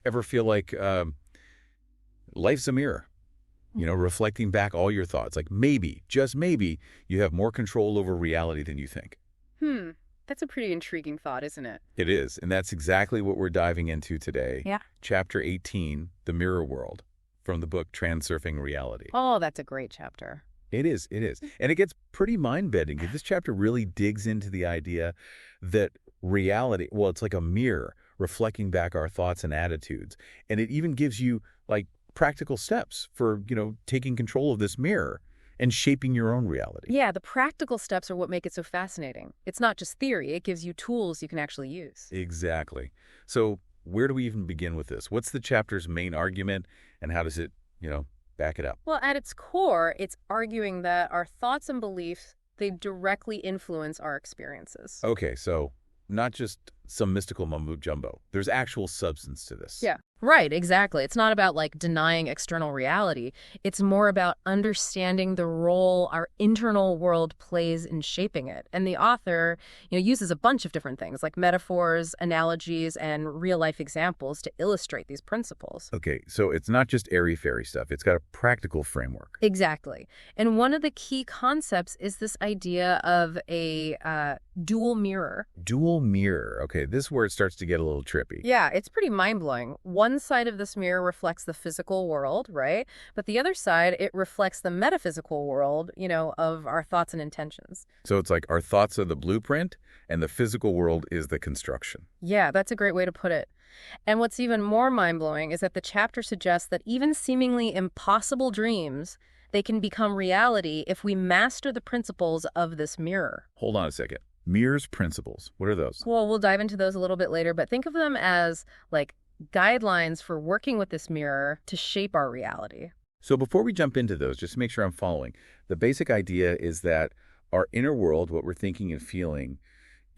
Ever feel like life's a mirror, reflecting back all your thoughts? Like maybe, just maybe, you have more control over reality than you think. Hmm. That's a pretty intriguing thought, isn't it? It is, and that's exactly what we're diving into today. Yeah. Chapter 18, The Mirror World, from the book Transurfing Reality. Oh, that's a great chapter. It is, it is. And it gets pretty mind-bending. This chapter really digs into the idea that reality, well, it's like a mirror reflecting back our thoughts and attitudes. And it even gives you, like, practical steps for, taking control of this mirror and shaping your own reality. Yeah, the practical steps are what make it so fascinating. It's not just theory, it gives you tools you can actually use. Exactly. So where do we even begin with this? What's the chapter's main argument, and how does it, back it up? Well, at its core, it's arguing that our thoughts and beliefs, they directly influence our experiences. Okay, so not just some mystical mumbo jumbo. There's actual substance to this. Yeah. Right, exactly. It's not about denying external reality. It's more about understanding the role our internal world plays in shaping it. And the author, uses a bunch of different things like metaphors, analogies, and real-life examples to illustrate these principles. Okay, so it's not just airy-fairy stuff. It's got a practical framework. Exactly. And one of the key concepts is this idea of a dual mirror. Dual mirror. Okay, this is where it starts to get a little trippy. Yeah, it's pretty mind-blowing. One side of this mirror reflects the physical world, right? But the other side, it reflects the metaphysical world, of our thoughts and intentions. So it's like our thoughts are the blueprint, and the physical world is the construction. Yeah, that's a great way to put it. And what's even more mind-blowing is that the chapter suggests that even seemingly impossible dreams, they can become reality if we master the principles of this mirror. Hold on a second. Mirror's principles. What are those? Well, we'll dive into those a little bit later, but think of them as guidelines for working with this mirror to shape our reality. So before we jump into those, just to make sure I'm following, the basic idea is that our inner world, what we're thinking and feeling,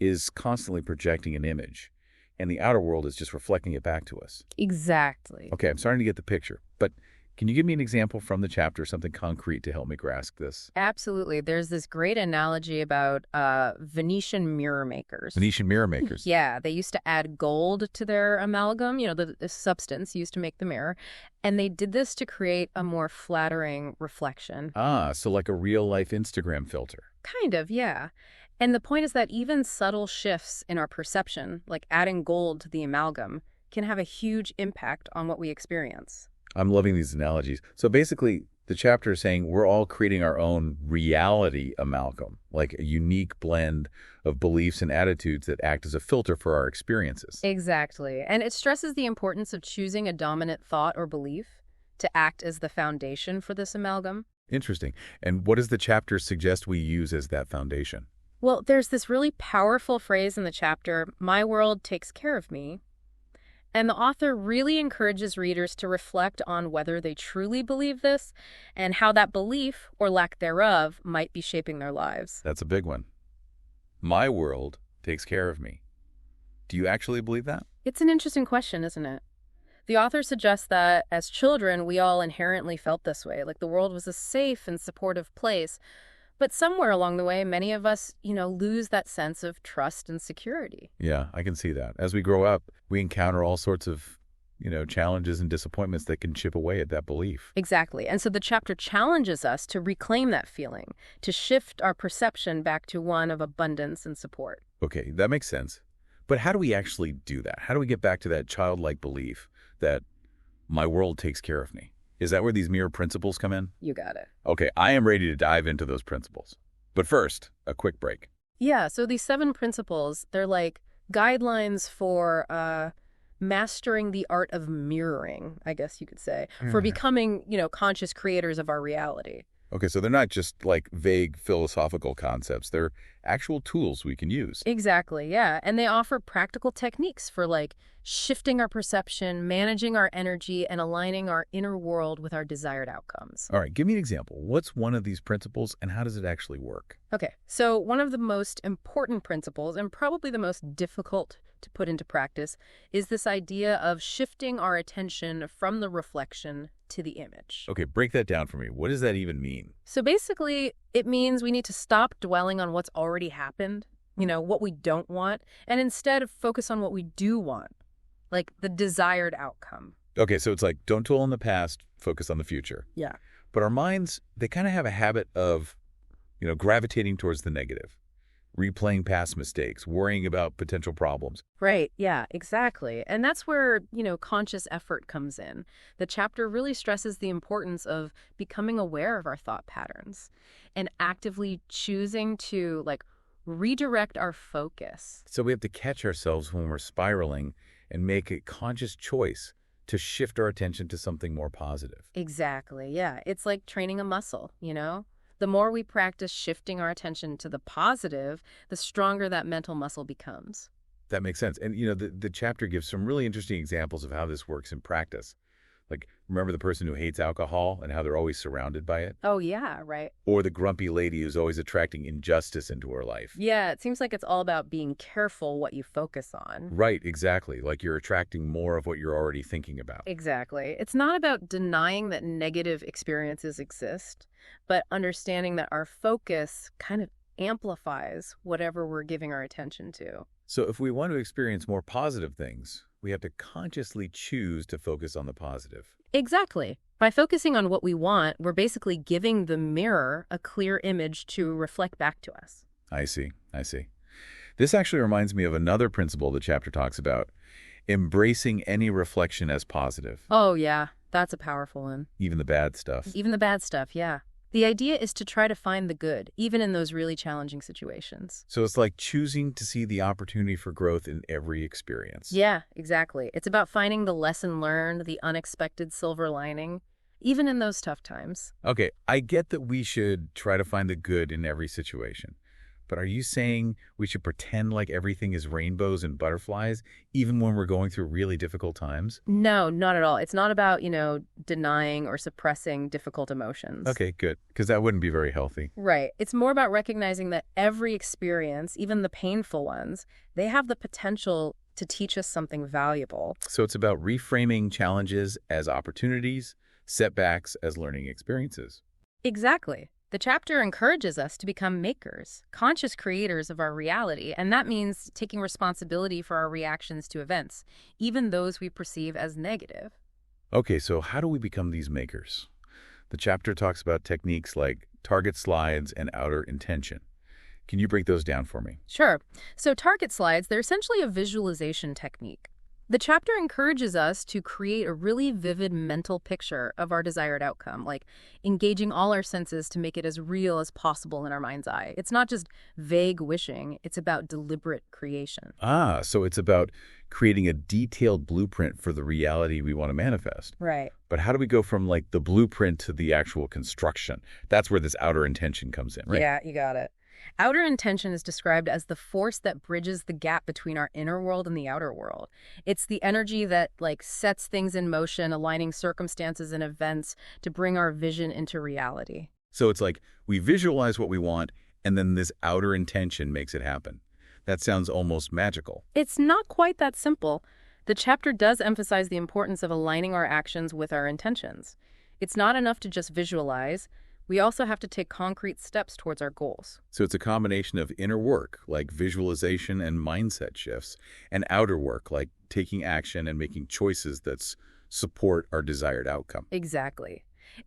is constantly projecting an image, and the outer world is just reflecting it back to us. Exactly. Okay, I'm starting to get the picture, but can you give me an example from the chapter, something concrete to help me grasp this? Absolutely. There's this great analogy about Venetian mirror makers. Venetian mirror makers. Yeah, they used to add gold to their amalgam, the substance used to make the mirror. And they did this to create a more flattering reflection. Ah, so like a real-life Instagram filter. Kind of, yeah. And the point is that even subtle shifts in our perception, like adding gold to the amalgam, can have a huge impact on what we experience. I'm loving these analogies. So basically, the chapter is saying we're all creating our own reality amalgam, like a unique blend of beliefs and attitudes that act as a filter for our experiences. Exactly. And it stresses the importance of choosing a dominant thought or belief to act as the foundation for this amalgam. Interesting. And what does the chapter suggest we use as that foundation? Well, there's this really powerful phrase in the chapter, "My world takes care of me." And the author really encourages readers to reflect on whether they truly believe this and how that belief, or lack thereof, might be shaping their lives. That's a big one. My world takes care of me. Do you actually believe that? It's an interesting question, isn't it? The author suggests that as children, we all inherently felt this way, like the world was a safe and supportive place. But somewhere along the way, many of us, lose that sense of trust and security. Yeah, I can see that. As we grow up, we encounter all sorts of, challenges and disappointments that can chip away at that belief. Exactly. And so the chapter challenges us to reclaim that feeling, to shift our perception back to one of abundance and support. Okay, that makes sense. But how do we actually do that? How do we get back to that childlike belief that my world takes care of me? Is that where these mirror principles come in? You got it. Okay, I am ready to dive into those principles. But first, a quick break. Yeah, so these 7 principles, they're like guidelines for mastering the art of mirroring, I guess you could say, for becoming, conscious creators of our reality. Okay, so they're not just like vague philosophical concepts. They're actual tools we can use. Exactly, yeah. And they offer practical techniques for shifting our perception, managing our energy, and aligning our inner world with our desired outcomes. All right, give me an example. What's one of these principles and how does it actually work? Okay, so one of the most important principles, and probably the most difficult to put into practice, is this idea of shifting our attention from the reflection to the image. Okay, break that down for me. What does that even mean? So basically, it means we need to stop dwelling on what's already happened, what we don't want, and instead focus on what we do want. like the desired outcome. Okay, so it's like, don't dwell on the past, focus on the future. Yeah. But our minds, they kind of have a habit of, gravitating towards the negative, replaying past mistakes, worrying about potential problems. Right. Yeah, exactly. And that's where, conscious effort comes in. The chapter really stresses the importance of becoming aware of our thought patterns and actively choosing to, redirect our focus. So we have to catch ourselves when we're spiraling and make a conscious choice to shift our attention to something more positive. Exactly. Yeah. It's like training a muscle. The more we practice shifting our attention to the positive, the stronger that mental muscle becomes. That makes sense. And, the chapter gives some really interesting examples of how this works in practice. Like, remember the person who hates alcohol and how they're always surrounded by it? Oh, yeah, right. Or the grumpy lady who's always attracting injustice into her life. Yeah, it seems like it's all about being careful what you focus on. Right, exactly. Like you're attracting more of what you're already thinking about. Exactly. It's not about denying that negative experiences exist, but understanding that our focus kind of amplifies whatever we're giving our attention to. So if we want to experience more positive things, we have to consciously choose to focus on the positive. Exactly. By focusing on what we want, we're basically giving the mirror a clear image to reflect back to us. I see. This actually reminds me of another principle the chapter talks about, embracing any reflection as positive. Oh, yeah. That's a powerful one. Even the bad stuff. Even the bad stuff, yeah. The idea is to try to find the good, even in those really challenging situations. So it's like choosing to see the opportunity for growth in every experience. Yeah, exactly. It's about finding the lesson learned, the unexpected silver lining, even in those tough times. Okay, I get that we should try to find the good in every situation. But are you saying we should pretend like everything is rainbows and butterflies, even when we're going through really difficult times? No, not at all. It's not about, denying or suppressing difficult emotions. Okay, good. Because that wouldn't be very healthy. Right. It's more about recognizing that every experience, even the painful ones, they have the potential to teach us something valuable. So it's about reframing challenges as opportunities, setbacks as learning experiences. Exactly. The chapter encourages us to become makers, conscious creators of our reality, and that means taking responsibility for our reactions to events, even those we perceive as negative. Okay, so how do we become these makers? The chapter talks about techniques like target slides and outer intention. Can you break those down for me? Sure. So target slides, they're essentially a visualization technique. The chapter encourages us to create a really vivid mental picture of our desired outcome, like engaging all our senses to make it as real as possible in our mind's eye. It's not just vague wishing, it's about deliberate creation. So it's about creating a detailed blueprint for the reality we want to manifest. Right. But how do we go from the blueprint to the actual construction? That's where this outer intention comes in, right? Yeah, you got it. Outer intention is described as the force that bridges the gap between our inner world and the outer world. It's the energy that sets things in motion, aligning circumstances and events to bring our vision into reality. So it's like we visualize what we want, and then this outer intention makes it happen. That sounds almost magical. It's not quite that simple. The chapter does emphasize the importance of aligning our actions with our intentions. It's not enough to just visualize. We also have to take concrete steps towards our goals. So it's a combination of inner work, like visualization and mindset shifts, and outer work, like taking action and making choices that support our desired outcome. Exactly.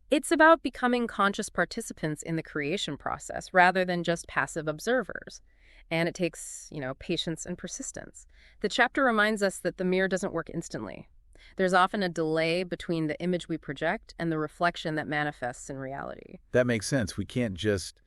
It's about becoming conscious participants in the creation process rather than just passive observers. And it takes, patience and persistence. The chapter reminds us that the mirror doesn't work instantly. There's often a delay between the image we project and the reflection that manifests in reality. That makes sense. We can't just,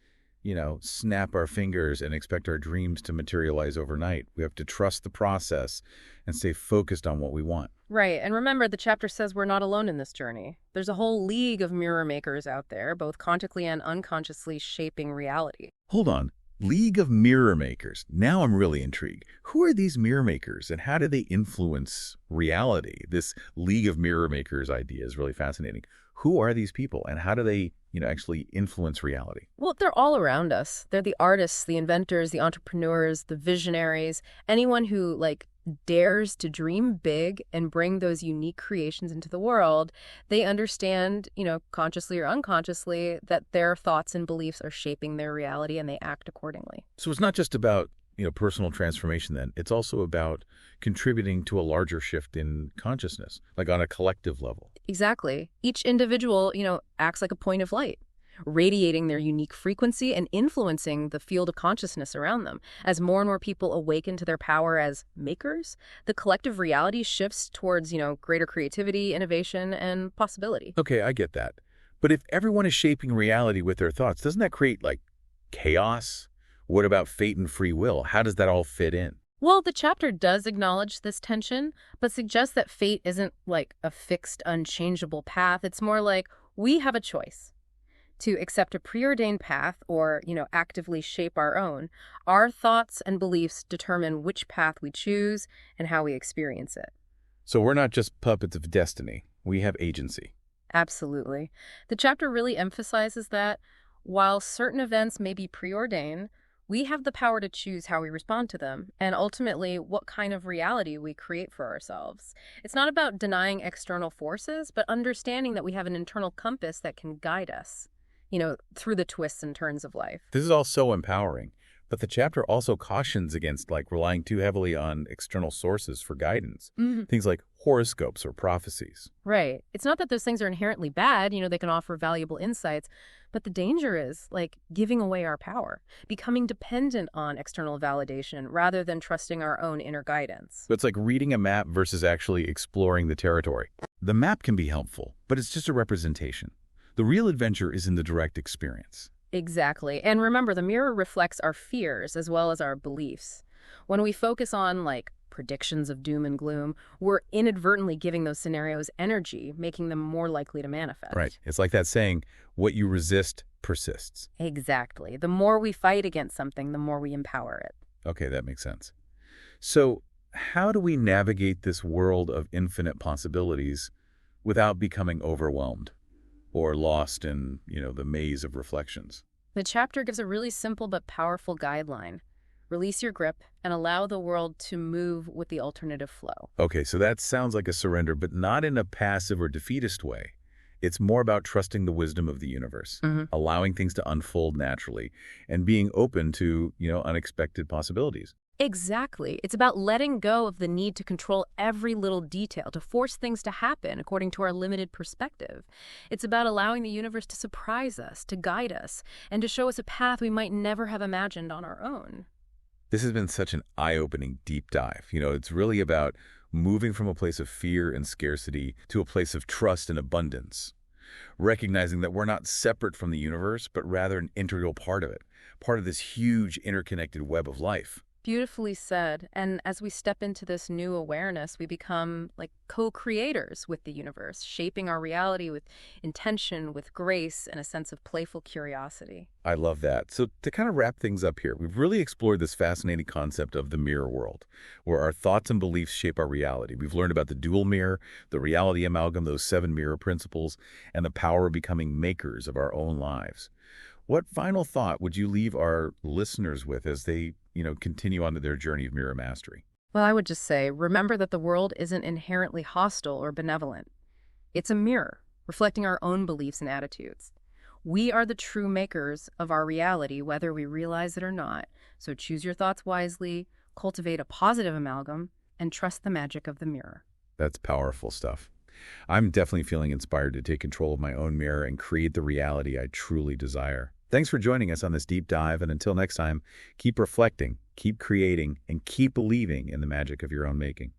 snap our fingers and expect our dreams to materialize overnight. We have to trust the process and stay focused on what we want. Right. And remember, the chapter says we're not alone in this journey. There's a whole league of mirror makers out there, both consciously and unconsciously shaping reality. Hold on. League of Mirror Makers. Now I'm really intrigued. Who are these mirror makers and how do they influence reality? This League of Mirror Makers idea is really fascinating. Who are these people and how do they, actually influence reality? Well, they're all around us. They're the artists, the inventors, the entrepreneurs, the visionaries, anyone who dares to dream big and bring those unique creations into the world. They understand, consciously or unconsciously, that their thoughts and beliefs are shaping their reality and they act accordingly. So it's not just about, personal transformation then, it's also about contributing to a larger shift in consciousness, like on a collective level. Exactly. Each individual, acts like a point of light, radiating their unique frequency and influencing the field of consciousness around them. As more and more people awaken to their power as makers, the collective reality shifts towards, greater creativity, innovation, and possibility. Okay, I get that. But if everyone is shaping reality with their thoughts, doesn't that create, like, chaos? What about fate and free will? How does that all fit in? Well, the chapter does acknowledge this tension, but suggests that fate isn't like a fixed, unchangeable path. It's more like we have a choice to accept a preordained path or, actively shape our own. Our thoughts and beliefs determine which path we choose and how we experience it. So we're not just puppets of destiny. We have agency. Absolutely. The chapter really emphasizes that while certain events may be preordained, we have the power to choose how we respond to them and ultimately what kind of reality we create for ourselves. It's not about denying external forces, but understanding that we have an internal compass that can guide us, through the twists and turns of life. This is all so empowering. But the chapter also cautions against, like, relying too heavily on external sources for guidance. Things like horoscopes or prophecies. Right. It's not that those things are inherently bad, they can offer valuable insights, but the danger is, like, giving away our power, becoming dependent on external validation rather than trusting our own inner guidance. So it's like reading a map versus actually exploring the territory. The map can be helpful, but it's just a representation. The real adventure is in the direct experience. Exactly. And remember, the mirror reflects our fears as well as our beliefs. When we focus on, like, predictions of doom and gloom, we're inadvertently giving those scenarios energy, making them more likely to manifest. Right. It's like that saying, what you resist persists. Exactly. The more we fight against something, the more we empower it. Okay, that makes sense. So how do we navigate this world of infinite possibilities without becoming overwhelmed or lost in, the maze of reflections? The chapter gives a really simple but powerful guideline. Release your grip and allow the world to move with the alternative flow. Okay, so that sounds like a surrender, but not in a passive or defeatist way. It's more about trusting the wisdom of the universe, allowing things to unfold naturally, and being open to, unexpected possibilities. Exactly. It's about letting go of the need to control every little detail, to force things to happen according to our limited perspective. It's about allowing the universe to surprise us, to guide us, and to show us a path we might never have imagined on our own. This has been such an eye-opening deep dive. It's really about moving from a place of fear and scarcity to a place of trust and abundance, recognizing that we're not separate from the universe, but rather an integral part of it, part of this huge interconnected web of life. Beautifully said. And as we step into this new awareness, we become like co-creators with the universe, shaping our reality with intention, with grace, and a sense of playful curiosity. I love that. So to kind of wrap things up here, we've really explored this fascinating concept of the mirror world, where our thoughts and beliefs shape our reality. We've learned about the dual mirror, the reality amalgam, those 7 mirror principles, and the power of becoming makers of our own lives. What final thought would you leave our listeners with as they, continue on their journey of mirror mastery? Well, I would just say, remember that the world isn't inherently hostile or benevolent. It's a mirror, reflecting our own beliefs and attitudes. We are the true makers of our reality, whether we realize it or not. So choose your thoughts wisely, cultivate a positive amalgam, and trust the magic of the mirror. That's powerful stuff. I'm definitely feeling inspired to take control of my own mirror and create the reality I truly desire. Thanks for joining us on this deep dive, and until next time, keep reflecting, keep creating, and keep believing in the magic of your own making.